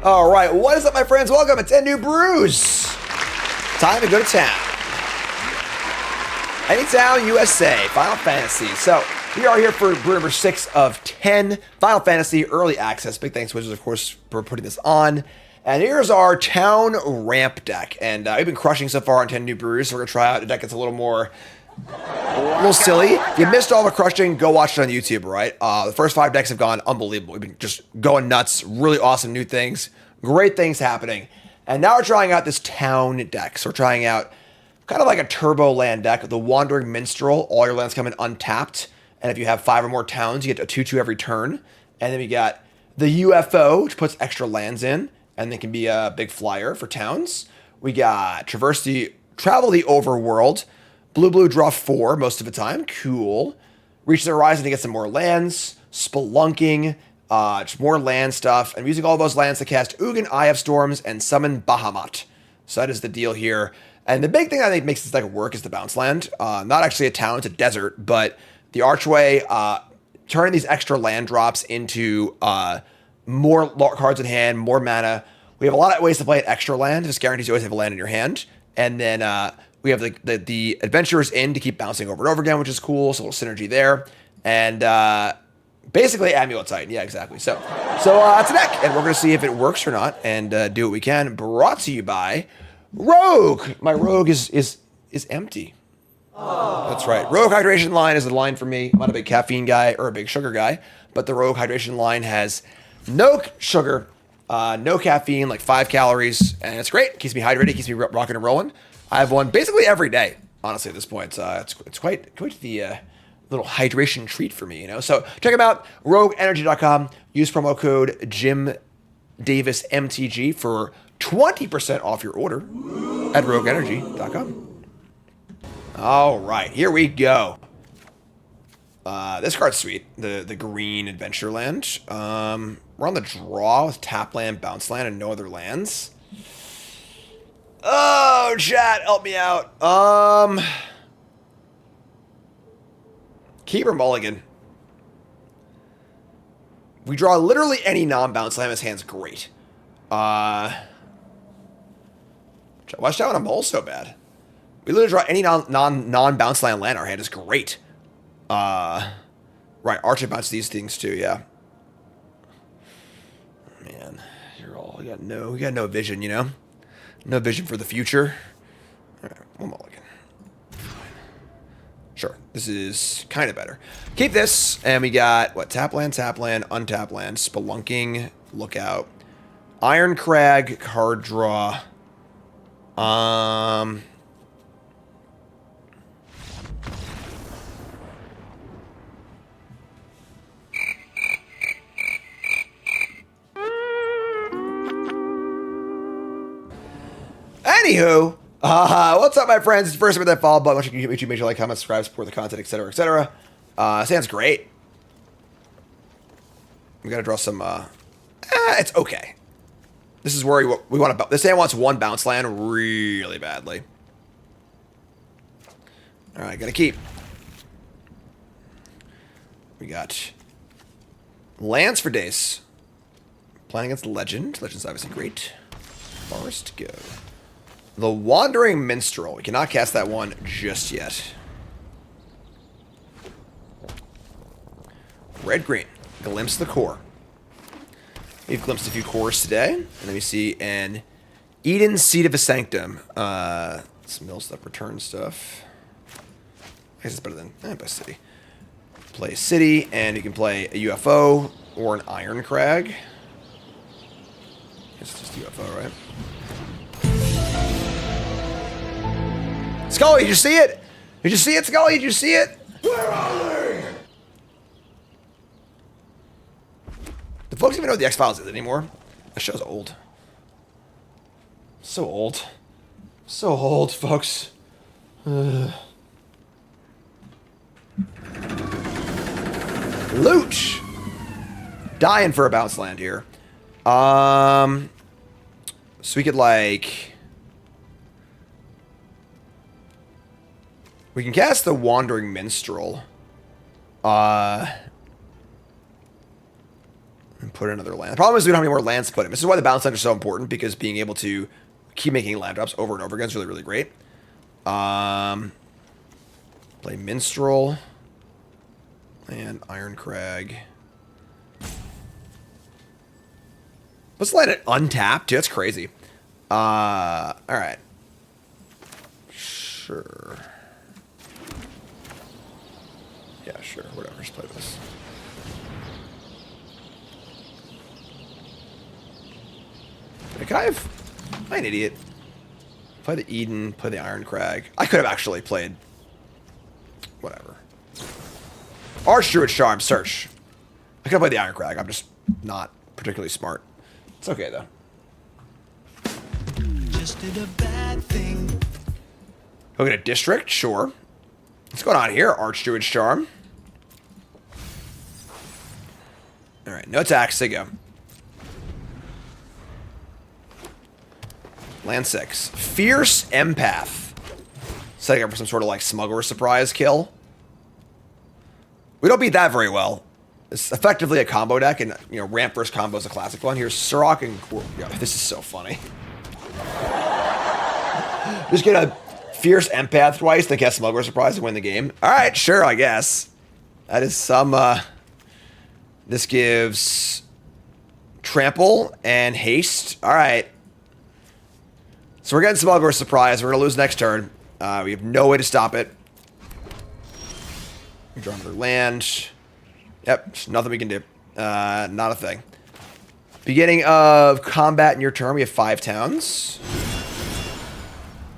All right, what is up, my friends? Welcome to 10 New Brews. Time to go to town. Anytown, USA, Final Fantasy. So we are here for brew number 6 of 10 Final Fantasy Early Access. Big thanks, Wizards, of course, for putting this on. And here's our town ramp deck. And we've been crushing so far on 10 New Brews, so we're going to try out a deck that's a little silly. If you missed all the crushing, go watch it on YouTube, right? The first 5 decks have gone unbelievable. We've been just going nuts. Really awesome new things. Great things happening. And now we're trying out this town deck. So we're trying out kind of like a turbo land deck. The Wandering Minstrel. All your lands come in untapped. And if you have 5 or more towns, you get a 2/2 every turn. And then we got the UFO, which puts extra lands in. And they can be a big flyer for towns. We got Travel the Overworld. Blue, draw 4 most of the time. Cool. Reach the Horizon to get some more lands. Spelunking. Just more land stuff. I'm using all those lands to cast Ugin, Eye of Storms, and summon Bahamut. So that is the deal here. And the big thing I think makes this deck work is the bounce land. Not actually a town, it's a desert, but the Archway, turning these extra land drops into more cards in hand, more mana. We have a lot of ways to play an extra land. This guarantees you always have a land in your hand. And then we have the Adventurer's Inn to keep bouncing over and over again, which is cool. So a little synergy there. And basically Amulet Titan. Yeah, exactly. So it's a deck. And we're going to see if it works or not and do what we can. Brought to you by Rogue. My Rogue is empty. Aww. That's right. Rogue Hydration line is the line for me. I'm not a big caffeine guy or a big sugar guy, but the Rogue Hydration line has no sugar, no caffeine, like 5 calories, and it's great. It keeps me hydrated, keeps me rocking and rolling. I have one basically every day, honestly, at this point. It's quite the little hydration treat for me, you know? So check them out, rogueenergy.com. Use promo code JimDavisMTG for 20% off your order at rogueenergy.com. All right, here we go. This card's sweet, the green Adventureland. We're on the draw with tap land, bounce land, and no other lands. Oh, chat, help me out. Keeper mulligan. We draw literally any non-bounce land. His hand's great. Watch out when I'm also bad. We literally draw any non-bounce land. Our hand is great. Right, Archer bounce these things too. Yeah. Man, we got no vision. You know, no vision for the future. All right, one mulligan. Sure, this is kind of better. Keep this, and we got, what, tap land, untap land, Spelunking, Lookout, Iron Crag, card draw, anywho, what's up, my friends? It's the first time with that follow button. Make sure you like, comment, subscribe, support the content, etc., etc. Sounds great. We gotta draw some. It's okay. This is where we want to. This hand wants one bounce land really badly. All right, gotta keep. We got lands for days. Playing against Legend. Legend's obviously great. Forest, go. The Wandering Minstrel. We cannot cast that one just yet. Red-green. Glimpse the core. We've glimpsed a few cores today. And then we see an Eden Seed of a Sanctum. Some mill stuff, return stuff. I guess it's better than best city. Play city, and you can play a UFO or an Iron Crag. I guess it's just UFO, right? Scully, did you see it? Did you see it, Scully? Did you see it? Where are they? Do folks even know what the X-Files is anymore? That show's old. So old. So old, folks. Loot. Dying for a bounce land here. So we could, like... We can cast the Wandering Minstrel. And put another land. The problem is we don't have any more lands to put in. This is why the bounce land is so important, because being able to keep making land drops over and over again is really, really great. Play Minstrel. And Iron Crag. Let's let it untap, dude. That's crazy. Alright. Sure. Yeah, sure. Whatever. Just play this. Can I have... Am I an idiot? Play the Eden, play the Iron Crag. I could have actually played... Whatever. Archdruid Charm, search. I could have played the Iron Crag. I'm just not particularly smart. It's okay, though. Just did a bad thing. Look at a District? Sure. What's going on here? Archdruid Charm. Alright, no attacks. There you go. Land 6. Fierce Empath. Setting up for some sort of like smuggler surprise kill. We don't beat that very well. It's effectively a combo deck, and you know, ramp versus combo is a classic one. Here's Sirach and yeah, this is so funny. Just get a Fierce Empath twice, then get smuggler surprise and win the game. Alright, sure, I guess. That is some this gives trample and haste. Alright. So we're getting smuggler surprise. We're gonna lose next turn. We have no way to stop it. We draw another land. Yep, nothing we can do. Not a thing. Beginning of combat in your turn, we have 5 towns.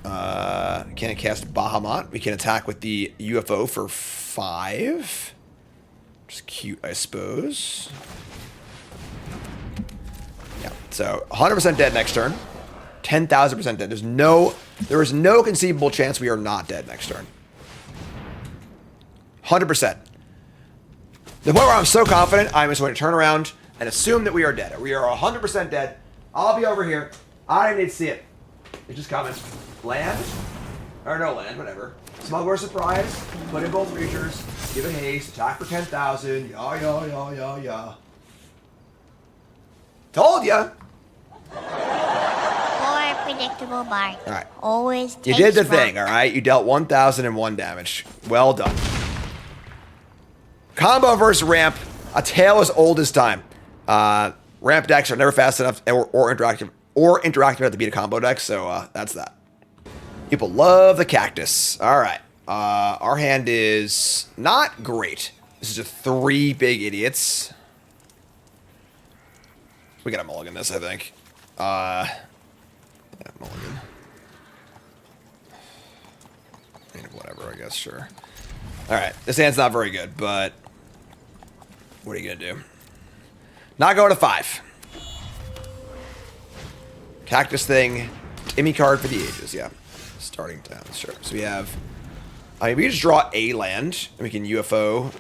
Can't cast Bahamut. We can attack with the UFO for 5. Just cute, I suppose. Yeah, so 100% dead next turn. 10,000% dead. There is no conceivable chance we are not dead next turn. 100%. The point where I'm so confident, I'm just going to turn around and assume that we are dead. We are 100% dead. I'll be over here. I don't even need to see it. It's just coming. Land? Or no land, whatever. Smuggler surprise. Put in both creatures. Give it haste. Attack for 10,000. Yeah. Told ya. More predictable bark. All right. Always You did the thing, all right? You dealt 1,001 damage. Well done. Combo versus ramp. A tale as old as time. Ramp decks are never fast enough or interactive enough to beat a combo deck, so that's that. People love the Cactus. All right. Our hand is not great. This is just 3 big idiots. We gotta mulligan this, I think. Yeah, mulligan. I mean, whatever, I guess, sure. Alright, this hand's not very good, but... What are you gonna do? Not going to 5. Cactus thing. Timmy card for the ages, yeah. Starting down, sure. So we have... I mean, we can just draw a land, and we can UFO,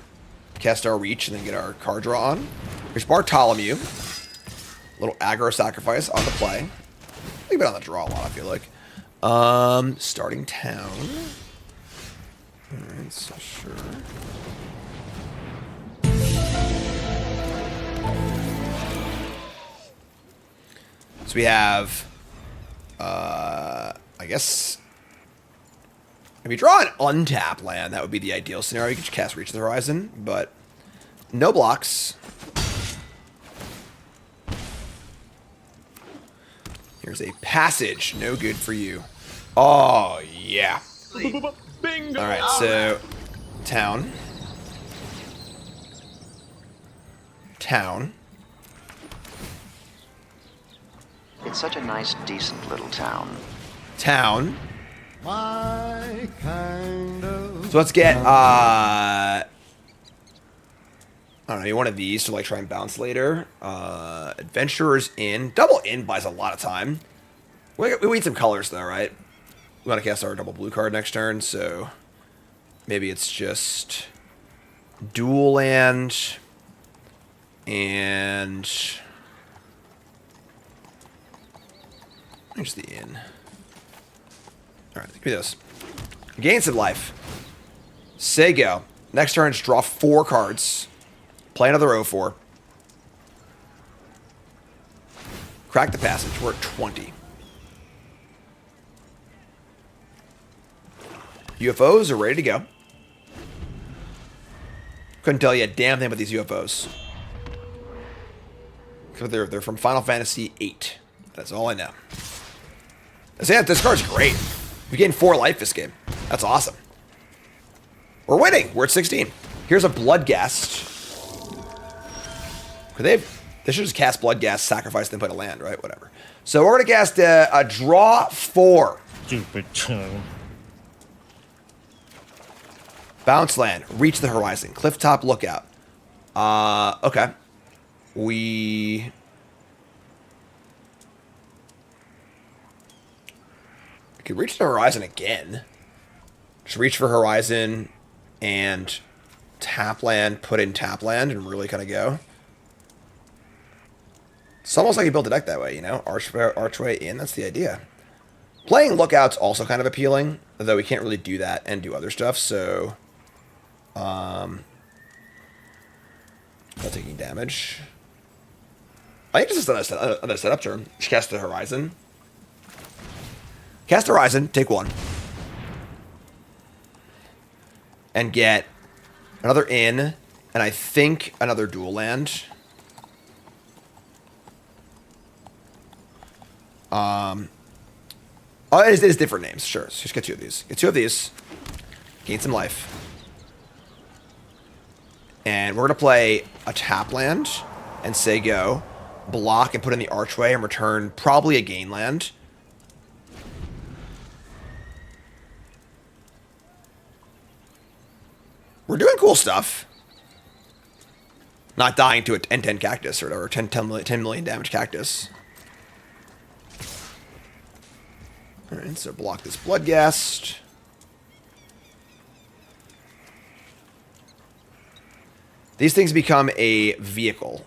cast our reach, and then get our card draw on. Here's Bartholomew. Little aggro sacrifice on the play. Think about on the draw a lot, I feel like. Starting town. Alright, so sure. So we have, I guess, if we draw an untap land, that would be the ideal scenario. You could just cast Reach of the Horizon, but no blocks. Here's a Passage. No good for you. Oh, yeah. Bingo! Alright, so town. Town. It's such a nice, decent little town. Town. My kind of... So let's get, I don't know, maybe one of these to like try and bounce later. Adventurer's Inn. Double Inn buys a lot of time. We need some colors though, right? We want to cast our double blue card next turn, so maybe it's just dual land and here's the inn. Alright, give me this. Gain some life. Say go. Next turn, just draw 4 cards. Play another 0-4. Crack the passage. We're at 20. UFOs are ready to go. Couldn't tell you a damn thing about these UFOs. They're from Final Fantasy VIII. That's all I know. So yeah, this card's great. We gained 4 life this game. That's awesome. We're winning. We're at 16. Here's a Bloodghast. They should just cast Bloodghast, sacrifice, then put a land, right? Whatever. So we're going to cast a draw 4. Stupid tune. Bounce land. Reach the horizon. Clifftop lookout. Okay. We could reach the horizon again. Just reach for horizon and tap land, put in tap land, and really kind of go. It's almost like you built a deck that way, you know? Archway in, that's the idea. Playing Lookout's also kind of appealing, though we can't really do that and do other stuff, so... not taking damage. I think this is another setup turn. Just cast the Horizon. Cast Horizon, take 1. And get another in, and I think another dual land. Oh, it is different names, sure. So just get 2 of these. Get 2 of these. Gain some life. And we're going to play a tap land and say go. Block and put in the Archway and return probably a gain land. We're doing cool stuff. Not dying to a 10-10 Cactus or whatever. 10 million damage Cactus. Alright, so block this Bloodghast. These things become a vehicle.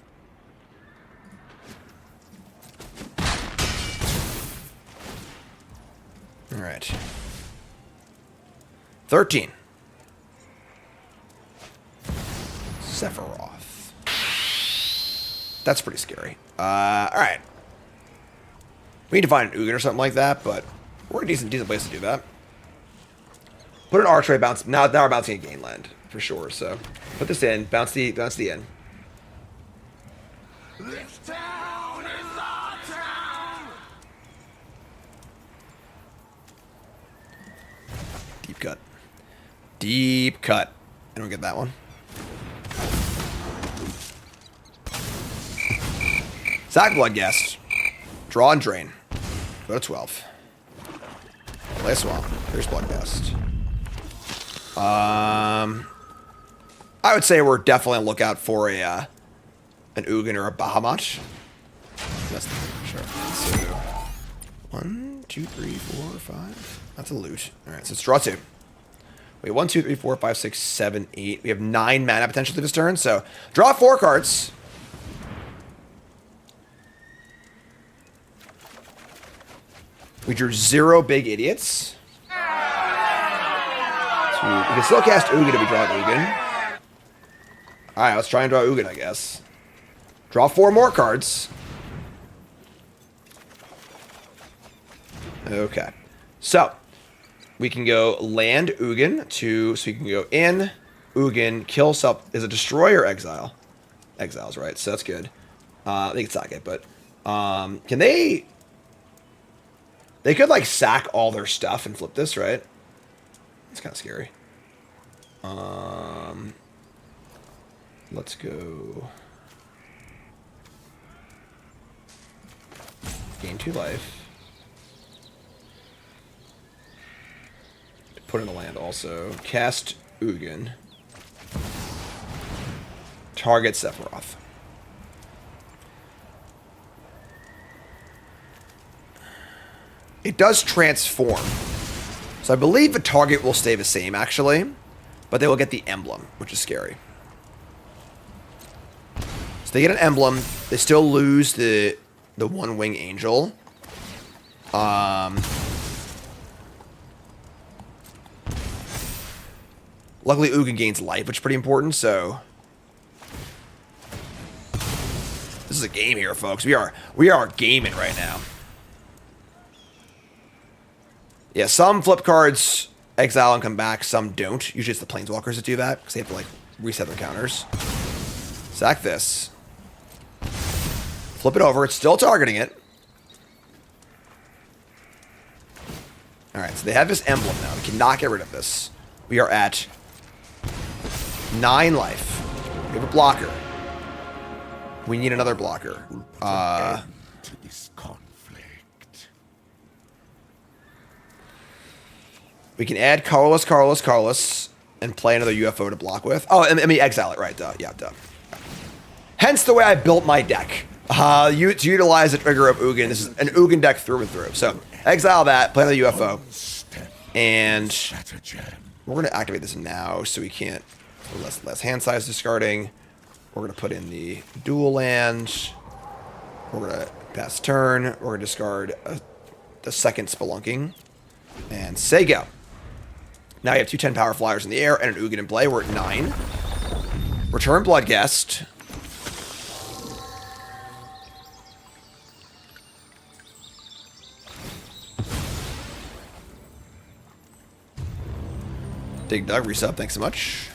Alright. 13. Sephiroth. That's pretty scary. Alright. We need to find an Ugin or something like that, but we're in a decent place to do that. Put an Archway, bounce. Now we're bouncing a gain land, for sure, so. Put this in, bounce the in. This town is our town. Deep cut. Deep cut. I don't get that one. Sack Bloodghast. Draw and drain. Go to 12. Play a swamp. Here's Bloodghast. I would say we're definitely on the lookout for an Ugin or a Bahamut. That's the sure. So 1, 2, 3, 4, 5. That's a loot. Alright, so it's draw 2. Wait, 1, 2, 3, 4, 5, 6, 7, 8. We have 9 mana potential to this turn, so draw 4 cards. We drew 0 big idiots. So we can still cast Ugin if we draw an Ugin. Alright, let's try and draw Ugin, I guess. Draw 4 more cards. Okay. So, we can go land Ugin to, so we can go in, Ugin, kill self, is it destroy or exile? Exiles, right, so that's good. I think it's sack it, but, can they could, like, sack all their stuff and flip this, right? It's kind of scary. Let's go. Gain 2 life. Put in a land also. Cast Ugin. Target Sephiroth. It does transform. So I believe the target will stay the same, actually. But they will get the emblem, which is scary. So they get an emblem. They still lose the one-wing angel. Luckily, Ugin gains life, which is pretty important, so... This is a game here, folks. We are gaming right now. Yeah, some flip cards exile and come back, some don't. Usually it's the planeswalkers that do that because they have to like reset their counters. Sack this. Flip it over. It's still targeting it. Alright, so they have this emblem now. We cannot get rid of this. We are at 9 life. We have a blocker. We need another blocker. To this conflict. We can add Carlos, and play another UFO to block with. Oh, I mean, exile it, right? Duh. Yeah, duh. Hence the way I built my deck. To utilize the trigger of Ugin. This is an Ugin deck through and through. So, exile that, play another UFO. And we're going to activate this now so we can't... Less hand size discarding. We're going to put in the dual land. We're going to pass turn. We're going to discard the second Spelunking. And say go. Now you have 2 10 power flyers in the air and an Ugin in play. We're at 9. Return Bloodghast. Dig Dug, resub, thanks so much.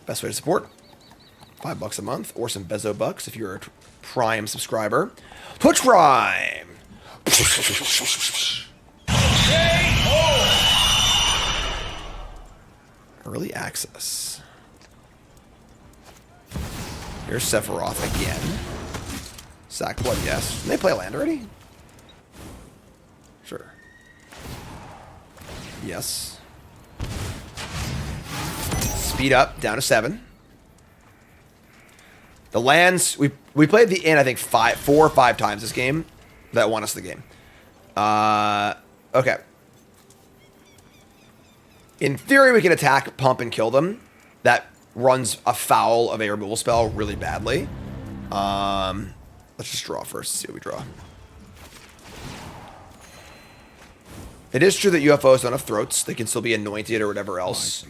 Best way to support. $5 a month, or some Bezo bucks if you're a Prime subscriber. Twitch Prime! Early access. Here's Sephiroth again. Sack Bloodghast. Didn't they play a land already? Sure. Yes. Speed up, down to 7. The lands, we played the inn, I think, 4 or 5 times this game. That won us the game. Okay. In theory, we can attack, pump, and kill them. That runs afoul of a removal spell really badly. Let's just draw first, see what we draw. It is true that UFOs don't have throats. They can still be anointed or whatever else.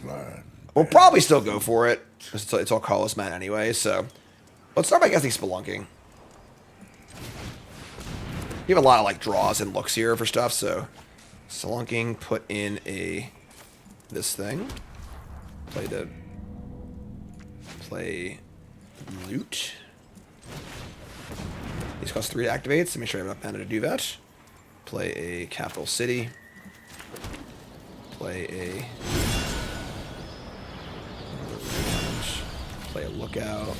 We'll probably still go for it. It's all Carlos man anyway, so... Let's start by guessing Spelunking. You have a lot of like draws and looks here for stuff, so... Spelunking, put in this thing. Play loot. These cost 3 to activate, so make sure I have enough mana to do that. Play a capital city. Play a lookout.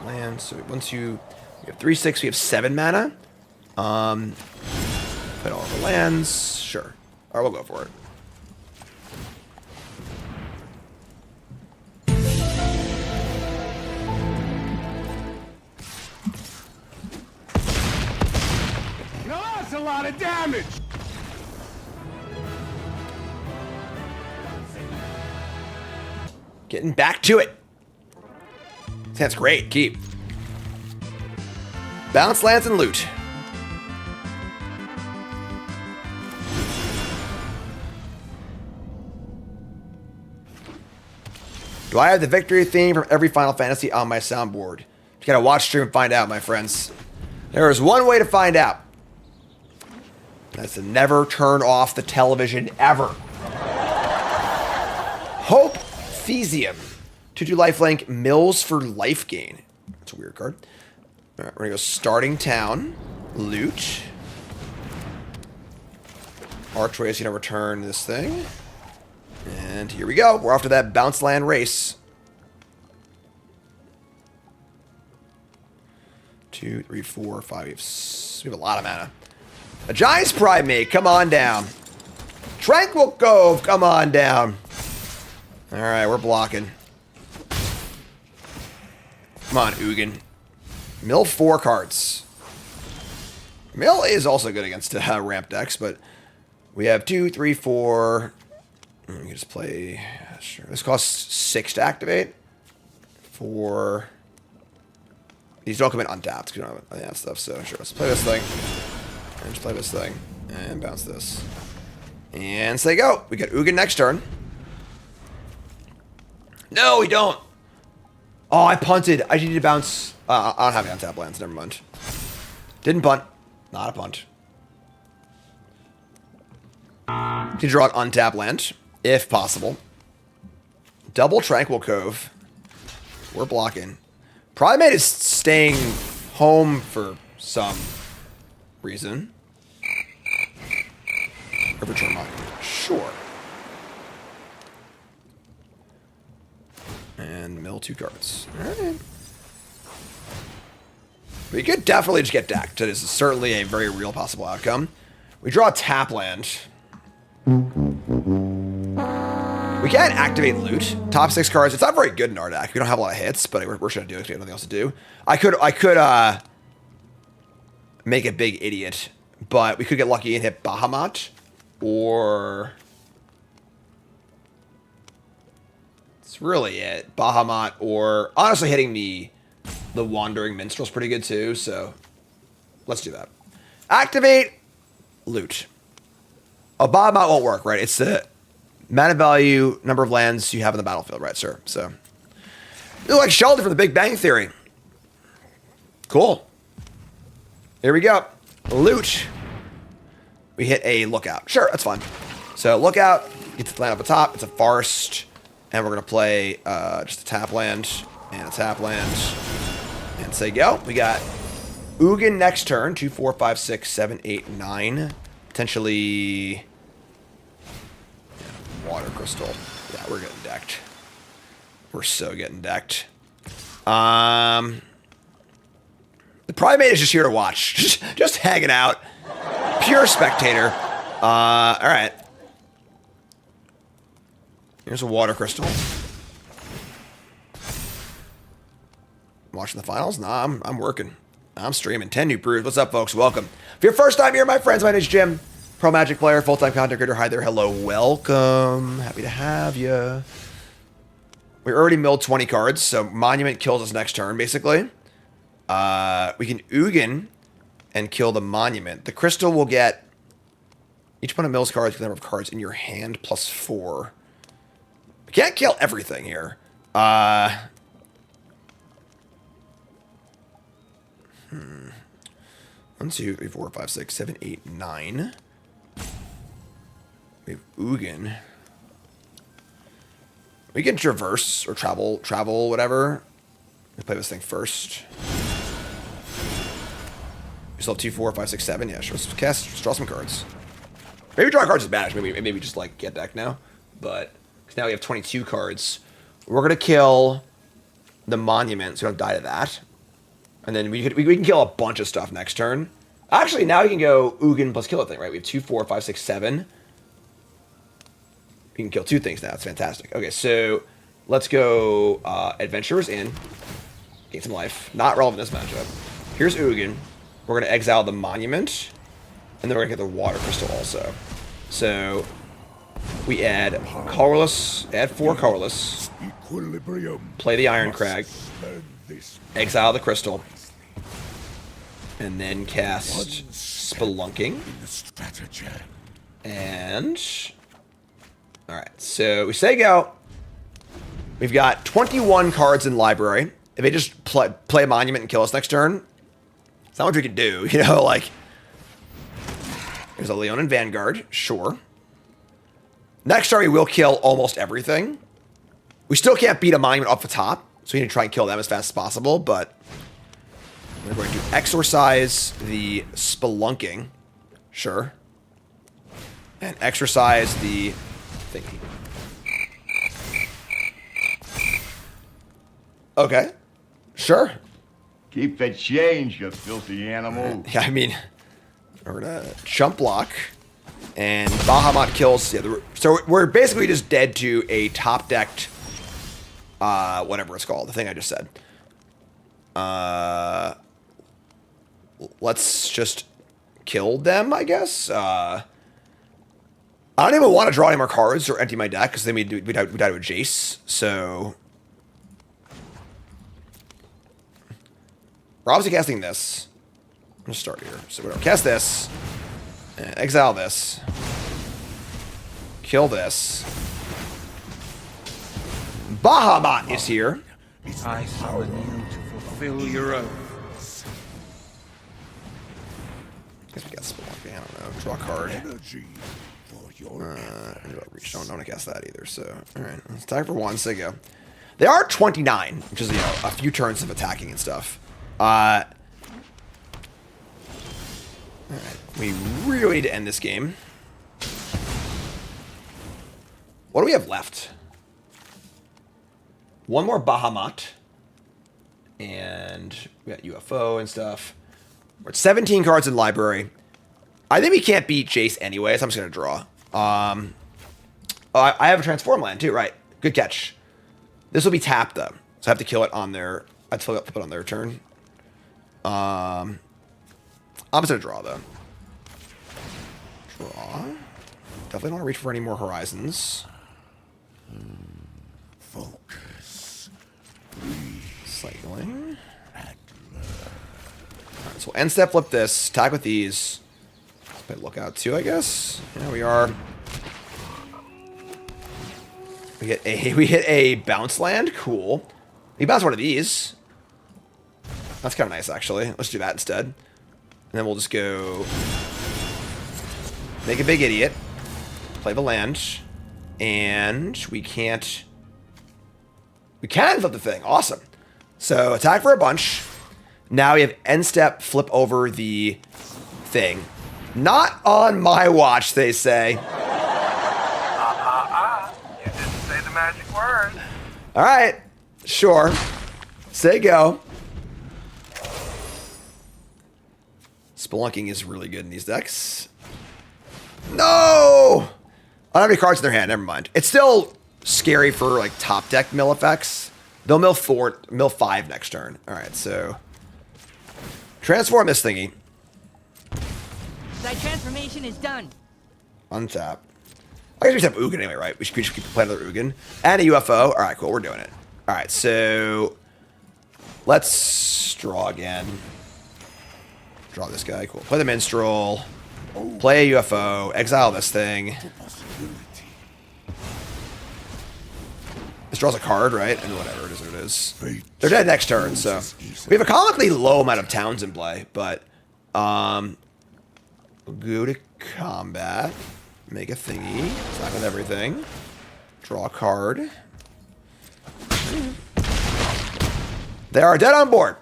Land. So once we have 3/6, we have 7 mana. Put all of the lands. Sure. All right, we'll go for it. Now that's a lot of damage. Getting back to it. That's great. Keep. Bounce lands and loot. Do I have the victory theme from every Final Fantasy on my soundboard? You gotta watch stream and find out, my friends. There is one way to find out. That's to never turn off the television ever. Hope Thesium. 2/2 lifelink, mills for Lifegain. That's a weird card. Alright, we're gonna go starting town. Loot. Archway is gonna return this thing. And here we go. We're off to that bounce land race. 2, 3, 4, 5. We have a lot of mana. A Giant's Primate, come on down. Tranquil Cove, come on down. Alright, we're blocking. Come on, Ugin. Mill 4 cards. Mill is also good against ramp decks, but we have 2, 3, 4. We can just play. Sure. This costs 6 to activate. 4. These don't come in untapped because we don't have any of that stuff. So sure, let's play this thing. And just play this thing. And bounce this. And say go. We got Ugin next turn. No, we don't. Oh, I punted. I need to bounce. I don't have any untap lands. Never mind. Didn't punt. Not a punt. You draw an untap land, if possible. Double Tranquil Cove. We're blocking. Primate is staying home for some reason. Return mine. Sure. And mill 2 cards. Alright. We could definitely just get decked. That is certainly a very real possible outcome. We draw a tap land. We can't activate loot. Top 6 cards. It's not very good in our deck. We don't have a lot of hits, but we're just gonna do it because we have nothing else to do. I could make a big idiot, but we could get lucky and hit Bahamut, or it's really it. Bahamut, or honestly hitting the Wandering Minstrel's pretty good too, so let's do that. Activate loot. A Bahamut won't work, right? It's the mana value, number of lands you have in the battlefield, right, sir? So, you look like Sheldon from The Big Bang Theory. Cool. Here we go. Loot. We hit a Lookout. Sure, that's fine. So, Lookout, get the land up the top. It's a Forest. And we're going to play just a tap land and a tap land. And say go. We got Ugin next turn. 2, 4, 5, 6, 7, 8, 9. Potentially Water Crystal. Yeah, we're getting decked. We're so getting decked. The Primate is just here to watch. Just hanging out. Pure spectator. Alright. Here's a Water Crystal. Watching the finals? Nah, I'm working. I'm streaming. 10 New Brews. What's up, folks? Welcome. If you're first time here, my friends, my name is Jim. Pro Magic player, full-time content creator. Hi there. Hello. Welcome. Happy to have you. We already milled 20 cards, so Monument kills us next turn, basically. We can Ugin and kill the Monument. The Crystal will get... Each opponent mills cards with the number of cards in your hand plus 4. We can't kill everything here. 1, 2, 3, 4, 5, 6, 7, 8, 9. We have Ugin. We can traverse or travel, whatever. Let's play this thing first. We still have 2, 4, 5, 6, 7. Yeah, sure. Let's draw some cards. Maybe draw cards is bad. Maybe just like get decked now. But because now we have 22 cards. We're gonna kill the Monument, so we don't die to that. And then we can kill a bunch of stuff next turn. Actually, now we can go Ugin plus kill a thing, right? We have 2, 4, 5, 6, 7. We can kill 2 things now. It's fantastic. Okay, so let's go Adventurers in. Gain some life. Not relevant in this matchup. Here's Ugin. We're going to exile the Monument. And then we're going to get the Water Crystal also. So we add colorless, add 4 colorless. Play the Iron Crag. Exile the Crystal. And then cast Spelunking. And... Alright, so we say go. We've got 21 cards in library. If they just play a Monument and kill us next turn, it's not much we can do, you know, like... There's a Leonin Vanguard, sure. Next turn we will kill almost everything. We still can't beat a Monument off the top, so we need to try and kill them as fast as possible, but... We're going to exorcise the Spelunking. Sure. And exorcise the thingy. Okay. Sure. Keep the change, you filthy animal. Yeah, I mean, we're going to chump block. And Bahamut kills... Yeah, so we're basically just dead to a top-decked... whatever it's called. The thing I just said. Let's just kill them, I guess. I don't even want to draw any more cards or empty my deck, because then we die to a Jace, so... We're obviously casting this. I'm going to start here. So we're going to cast this, and exile this, kill this, Bahamut is here. I summon you to fulfill your oath. Guess we got Spelunking. I don't know. Draw a card. Reach. Don't want to cast that either. So, all right. It's time for one. So go. They are 29, which is, you know, a few turns of attacking and stuff. All right. We really need to end this game. What do we have left? One more Bahamut. And we got UFO and stuff. We're at 17 cards in library. I think we can't beat Jace anyway, so I'm just going to draw. Oh, I have a Transform land too, right. Good catch. This will be tapped though. So I have to kill it on their... I'd flip it on their turn. I'm just going to draw though. Draw. Definitely don't want to reach for any more horizons. Focus. Cycling. Alright, so we'll end step flip this. Attack with these. Play lookout too, I guess. Yeah, we are. We hit a bounce land. Cool. We bounce one of these. That's kind of nice, actually. Let's do that instead. And then we'll just go make a big idiot. Play the land. And we can't... We can flip the thing. Awesome. So, attack for a bunch. Now we have end step, flip over the thing. Not on my watch, they say. You didn't say the magic word. Alright. Sure. Say go. Spelunking is really good in these decks. No! I don't have any cards in their hand. Never mind. It's still scary for, like, top deck mill effects. They'll mill 5 next turn. Alright, so... Transform this thingy. Thy transformation is done. Untap. I guess we just have Ugin anyway, right? We should keep playing another Ugin. And a UFO. Alright, cool. We're doing it. Alright, so... Let's draw again. Draw this guy. Cool. Play the Minstrel. Play a UFO. Exile this thing. This draws a card, right? And whatever it is, what it is. They're dead next turn, so... We have a comically low amount of towns in play, but... We'll go to combat. Make a thingy. Attack with everything. Draw a card. They are dead on board.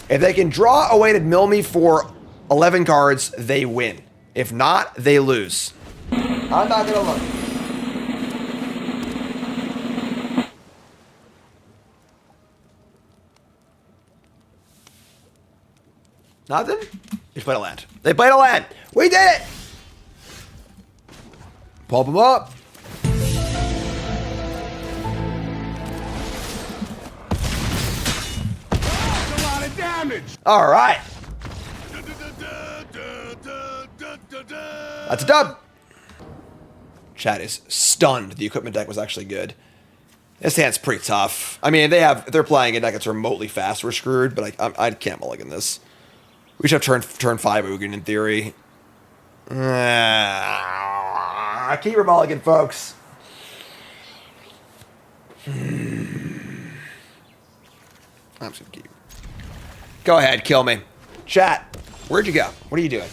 If they can draw a way to mill me for 11 cards, they win. If not, they lose. I'm not gonna look. Nothing? They played a land. They played a land. We did it! Pulp them up. That's a lot of damage. All right. That's a dub. Chat is stunned. The equipment deck was actually good. This hand's pretty tough. I mean, if they're playing a deck that's remotely fast, we're screwed, but I can't mulligan this. We should have turn 5 Ugin in theory. Keep your mulligan, folks. I'm just gonna keep. Go ahead, kill me. Chat, where'd you go? What are you doing?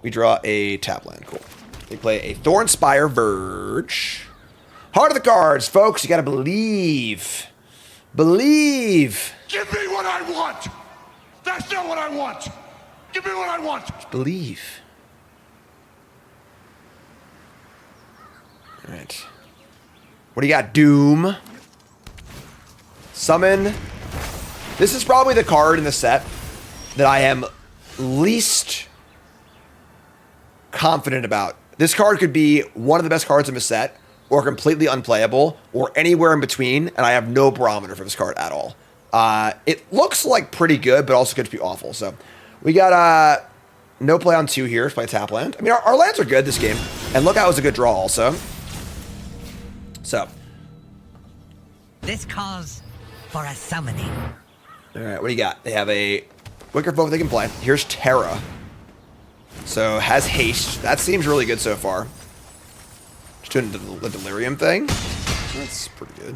We draw a tap land. Cool. They play a Thornspire Verge. Heart of the cards, folks. You gotta believe. Believe. Give me what I want. That's not what I want. Give me what I want. Just believe. All right. What do you got? Doom. Summon. This is probably the card in the set that I am least confident about. This card could be one of the best cards in the set, or completely unplayable, or anywhere in between, and I have no barometer for this card at all. It looks like pretty good, but also could be awful. So we got no play on 2 here. Let's play tap land. I mean, our lands are good this game, and Lookout was a good draw also. So This calls for a summoning. all right, what do you got? They have a Wicker Folk they can play. Here's Terra. So has haste. That seems really good so far. Just doing the Delirium thing. That's pretty good.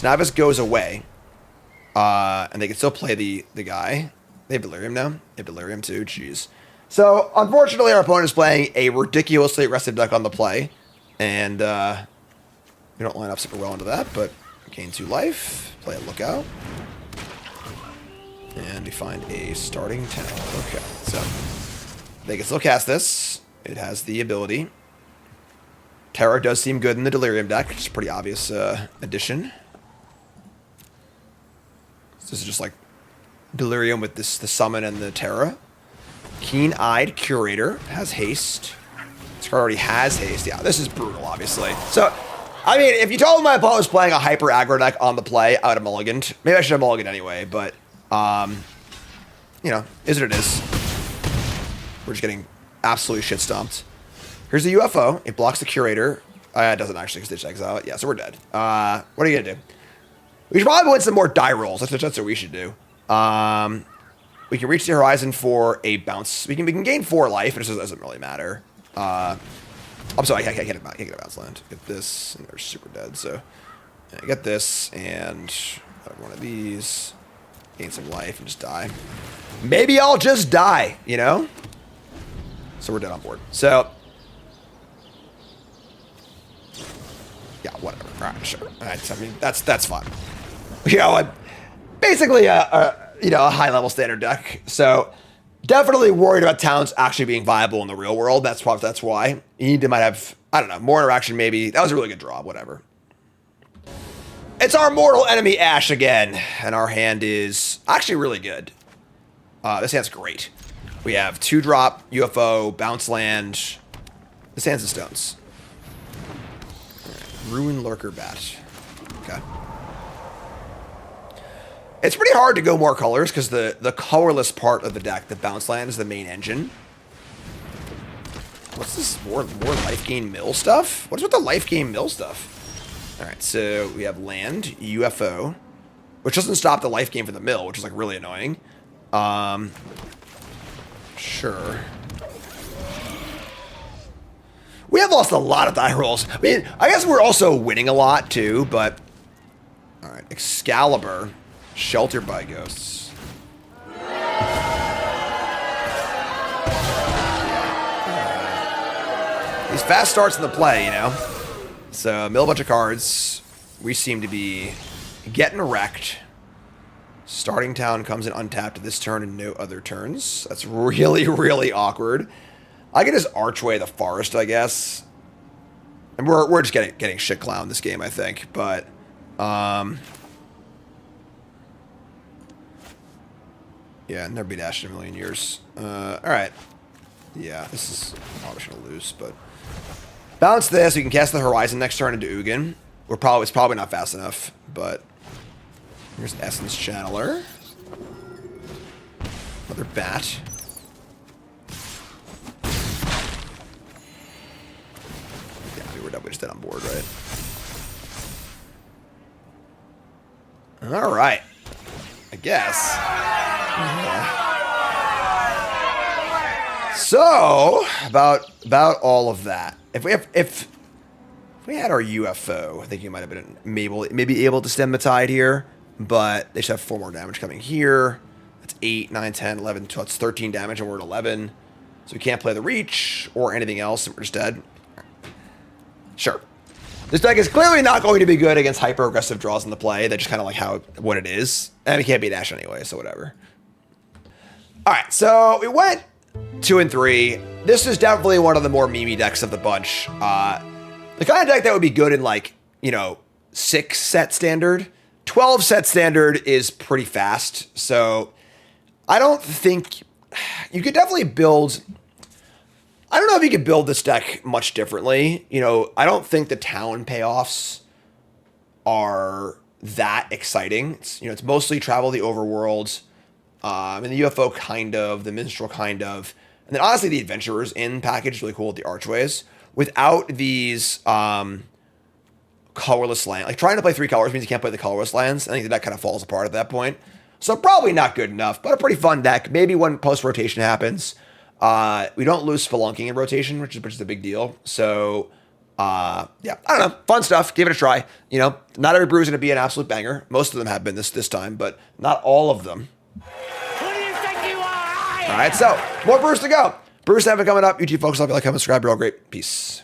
So now this goes away. And they can still play the guy. They have Delirium now. They have Delirium too. Jeez. So, unfortunately, our opponent is playing a ridiculously aggressive deck on the play. And we don't line up super well into that, but gain 2 life. Play a Lookout. And we find a starting town. Okay, so they can still cast this. It has the ability. Terra does seem good in the Delirium deck, which is a pretty obvious addition. So this is just like Delirium with the summon and the Terra. Keen-Eyed Curator has haste. This card already has haste. Yeah, this is brutal, obviously. So, I mean, if you told me my opponent was playing a hyper aggro deck on the play, I would have mulliganed. Maybe I should have mulliganed anyway, but, you know, is what it is. We're just getting absolutely shit stomped. Here's the UFO. It blocks the Curator. It doesn't actually, because they just exile it. Yeah, so we're dead. What are you going to do? We should probably win some more die rolls. That's what we should do. We can reach the horizon for a bounce. We can gain 4 life, but it doesn't really matter. I'm sorry, I can't get a bounce land. Get this, and they're super dead. So I get this, and one of these. Gain some life and just die. Maybe I'll just die, you know? So we're dead on board. So yeah, whatever. All right, sure. All right, I mean, that's fine. You know, basically a high-level standard deck. So definitely worried about towns actually being viable in the real world. That's why. You might have, I don't know, more interaction maybe. That was a really good draw, whatever. It's our mortal enemy Ash again. And our hand is actually really good. This hand's great. We have 2-drop, UFO, bounce land. This hand's the stones. Ruin Lurker Bat. Okay. It's pretty hard to go more colors because the colorless part of the deck, the bounce land, is the main engine. What's this? More Lifegain mill stuff? What's with the Lifegain mill stuff? Alright, so we have land, UFO, which doesn't stop the Lifegain from the mill, which is like really annoying. Sure. We have lost a lot of die rolls. I mean, I guess we're also winning a lot too, but alright, Excalibur. Sheltered by Ghosts. These fast starts in the play, you know? So, mill a bunch of cards. We seem to be getting wrecked. Starting town comes in untapped this turn and no other turns. That's really, really awkward. I can just Archway the Forest, I guess. And we're just getting shit clowned this game, I think. But, yeah, never beat Ash in a million years. Alright. Yeah, this is probably gonna lose, but bounce this, we can cast the Horizon next turn into Ugin. It's probably not fast enough, but here's Essence Channeler. Another bat. Yeah, we're just dead on board, right? Alright. I guess. Yeah. So about all of that. If we had our UFO, I think you might have been maybe able to stem the tide here, but they should have 4 more damage coming here. That's 8, 9, 10, 11, 12. That's 13 damage, and we're at 11. So we can't play the reach or anything else, and we're just dead. Sure. This deck is clearly not going to be good against hyper-aggressive draws in the play. That's just kind of like what it is. And we can't beat Ash anyway, so whatever. Alright, so we went 2 and 3. This is definitely one of the more meme-y decks of the bunch. The kind of deck that would be good in, like, 6 set standard. 12 set standard is pretty fast, so I don't think... You could definitely build... I don't know if you could build this deck much differently. I don't think the town payoffs are that exciting. It's mostly Travel the Overworld, and the UFO kind of, the Minstrel kind of, and then honestly the Adventurers in package is really cool with the Archways. Without these colorless lands, like trying to play 3 colors means you can't play the colorless lands. I think the deck kind of falls apart at that point. So probably not good enough, but a pretty fun deck. Maybe when post-rotation happens. We don't lose Spelunking in rotation, which is a big deal. So Yeah, I don't know. Fun stuff. Give it a try. You know, not every brew is going to be an absolute banger. Most of them have been this time, but not all of them. Who do you think you are? All right, so more brews to go. Brew 7 coming up. YouTube folks, love you, like, comment, subscribe. You're all great. Peace.